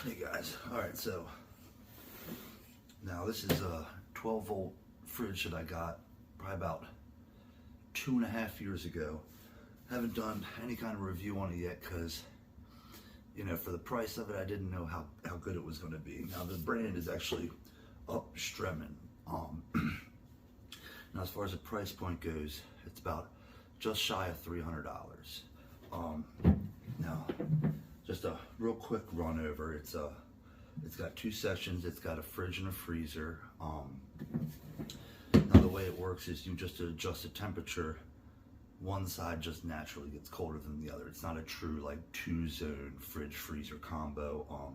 Hey guys, alright, so now this is a 12-volt fridge that I got probably about 2.5 years ago. Haven't done any kind of review on it yet because, you know, for the price of it, I didn't know how good it was going to be. Now the brand is actually Upstreman. Now as far as the price point goes, it's about just shy of $300. Now, just a real quick run over. It's got two sections. It's got a fridge and a freezer. Now the way it works is you just adjust the temperature. One side just naturally gets colder than the other. It's not a true like 2-zone fridge freezer combo.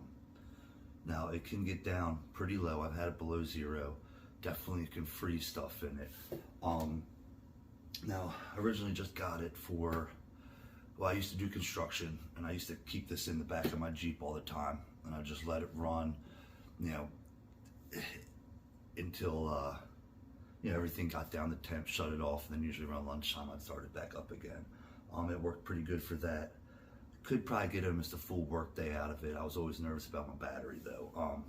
Now it can get down pretty low. I've had it below 0. Definitely can freeze stuff in it. Now I originally just got it for, well, I used to do construction and I used to keep this in the back of my Jeep all the time, and I just let it run, you know, until you know, everything got down to temp, shut it off, and then usually around lunchtime I'd start it back up again. It worked pretty good for that. Could probably get almost a full work day out of it. I was always nervous about my battery though.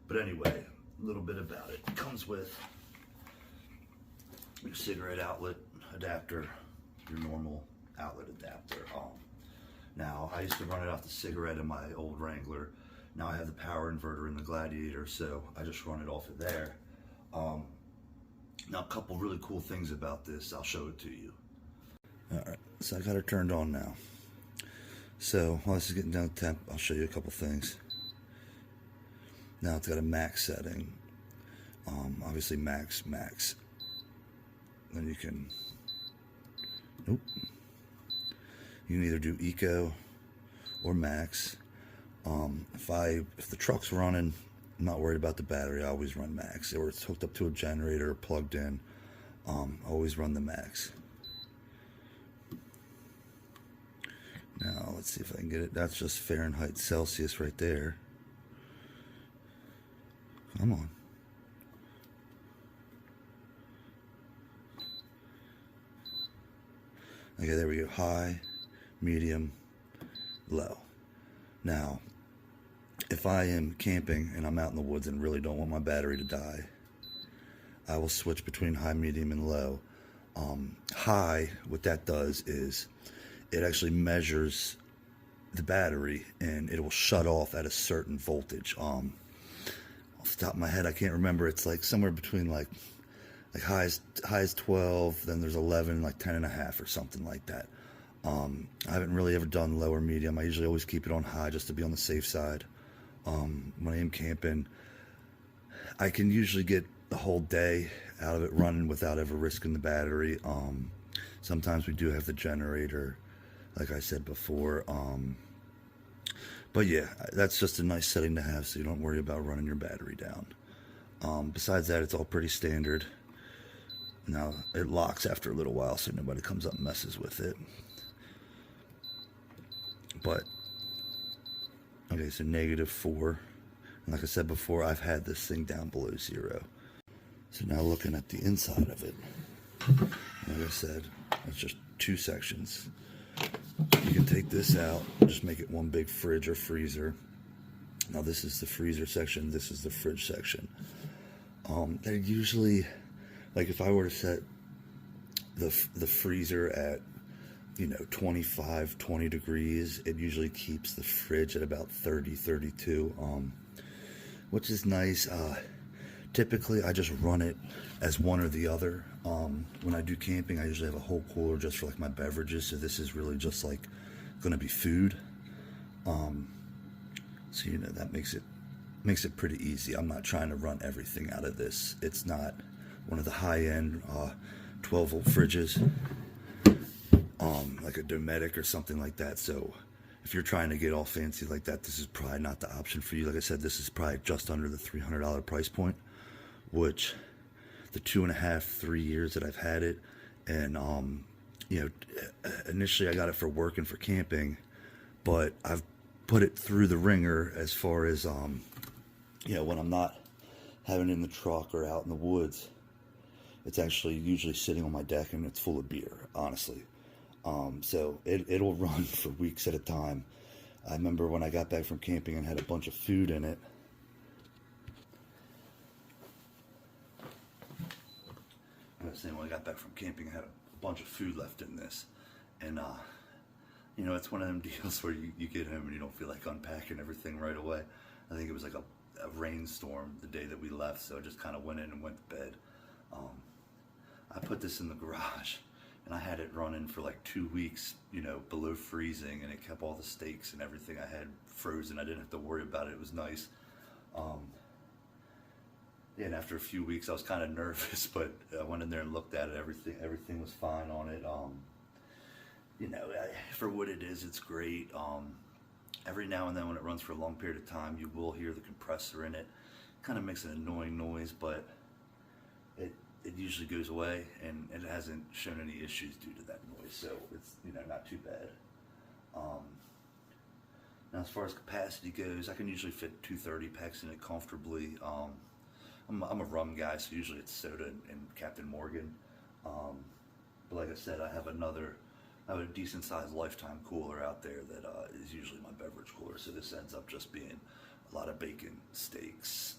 But anyway, a little bit about it. It comes with your cigarette outlet adapter, your normal outlet adapter. Now I used to run it off the cigarette in my old Wrangler. Now I have the power inverter in the Gladiator, so I just run it off of there. Now a couple really cool things about this, I'll show it to you. Alright, so I got it turned on now. So while this is getting down to temp, I'll show you a couple things. Now it's got a max setting. Obviously max. Then you can, nope. You can either do eco or max. If the truck's running, I'm not worried about the battery. I always run max. Or it's hooked up to a generator or plugged in. I always run the max. Now let's see if I can get it. That's just Fahrenheit Celsius right there. Come on. Okay, there we go. High, medium, low. Now, if I am camping and I'm out in the woods and really don't want my battery to die, I will switch between high, medium, and low. High, what that does is it actually measures the battery and it will shut off at a certain voltage. Off the top of my head, I can't remember. It's like somewhere between like high as 12, then there's 11, like 10.5 or something like that. I haven't really ever done low or medium. I usually always keep it on high just to be on the safe side. When I am camping, I can usually get the whole day out of it running without ever risking the battery. Sometimes we do have the generator, like I said before. But yeah, that's just a nice setting to have so you don't worry about running your battery down. Besides that, it's all pretty standard. Now, it locks after a little while so nobody comes up and messes with it. But, okay, so -4. And like I said before, I've had this thing down below 0. So now looking at the inside of it, like I said, it's just two sections. You can take this out and just make it one big fridge or freezer. Now this is the freezer section, this is the fridge section. They're usually, like if I were to set the freezer at, you know, 25, 20 degrees, it usually keeps the fridge at about 30, 32, which is nice. Typically, I just run it as one or the other. When I do camping, I usually have a whole cooler just for like my beverages, so this is really just like going to be food. So, you know, that makes it pretty easy. I'm not trying to run everything out of this. It's not one of the high-end 12-volt fridges, like a Dometic or something like that. So if you're trying to get all fancy like that, this is probably not the option for you. Like I said, this is probably just under the $300 price point, which the 2.5, 3 years that I've had it, and you know, initially I got it for work and for camping, but I've put it through the ringer as far as you know, when I'm not having it in the truck or out in the woods. It's actually usually sitting on my deck and it's full of beer, honestly. So it'll run for weeks at a time. I remember when I got back from camping and had a bunch of food in it. I was saying when I got back from camping, I had a bunch of food left in this. And, you know, it's one of them deals where you get home and you don't feel like unpacking everything right away. I think it was like a rainstorm the day that we left, so I just kind of went in and went to bed. I put this in the garage, and I had it running for like 2 weeks, you know, below freezing, and it kept all the steaks and everything I had frozen. I didn't have to worry about it. It was nice. Yeah, and after a few weeks, I was kind of nervous, but I went in there and looked at it. Everything was fine on it. You know, for what it is, it's great. Every now and then when it runs for a long period of time, you will hear the compressor in it. Kind of makes an annoying noise, but it usually goes away, and it hasn't shown any issues due to that noise, so it's, you know, not too bad. Now as far as capacity goes, I can usually fit 230 packs in it comfortably. I'm a rum guy, so usually it's soda and Captain Morgan. But like I said, I have a decent sized Lifetime cooler out there that is usually my beverage cooler, so this ends up just being a lot of bacon, steaks,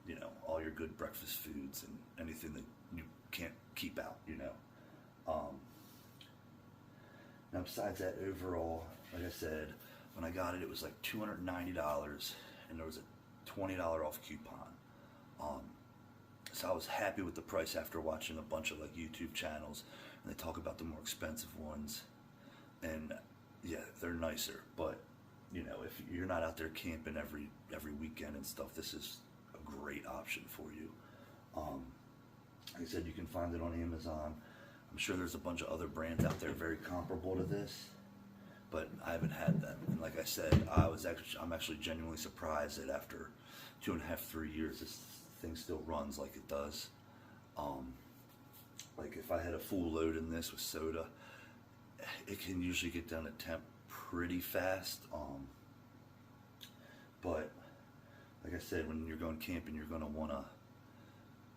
you know, all your good breakfast foods and anything that you can't keep out, you know. Now besides that, overall, like I said, when I got it, it was like $290, and there was a $20 off coupon. So I was happy with the price after watching a bunch of like YouTube channels, and they talk about the more expensive ones, and yeah, they're nicer, but you know, if you're not out there camping every weekend and stuff, this is a great option for you. Like I said, you can find it on Amazon. I'm sure there's a bunch of other brands out there very comparable to this, but I haven't had them. And like I said, I'm actually genuinely surprised that after 2.5, 3 years, this thing still runs like it does. Like if I had a full load in this with soda, it can usually get down to temp pretty fast. But like I said, when you're going camping, you're going to want to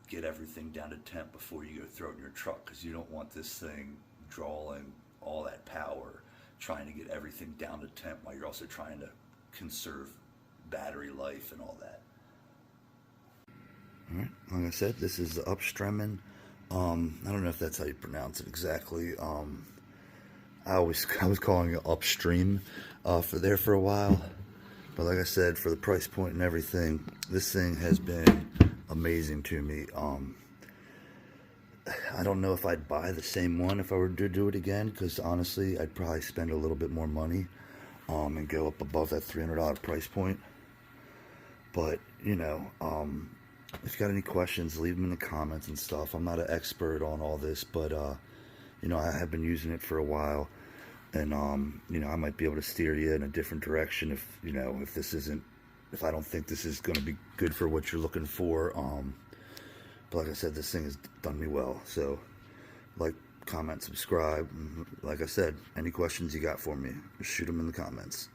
get everything down to temp before you go throw it in your truck, because you don't want this thing drawing all that power trying to get everything down to temp while you're also trying to conserve battery life and all that. All right, like I said, this is the Upstreman. I don't know if that's how you pronounce it exactly. I was calling it Upstream for a while, but like I said, for the price point and everything, this thing has been amazing to me. I don't know if I'd buy the same one if I were to do it again, because honestly, I'd probably spend a little bit more money and go up above that $300 price point. But you know, if you got any questions, leave them in the comments and stuff. I'm not an expert on all this, but you know, I have been using it for a while, and you know, I might be able to steer you in a different direction if, you know, if I don't think this is going to be good for what you're looking for. But like I said, this thing has done me well. So like, comment, subscribe. Like I said, any questions you got for me, just shoot them in the comments.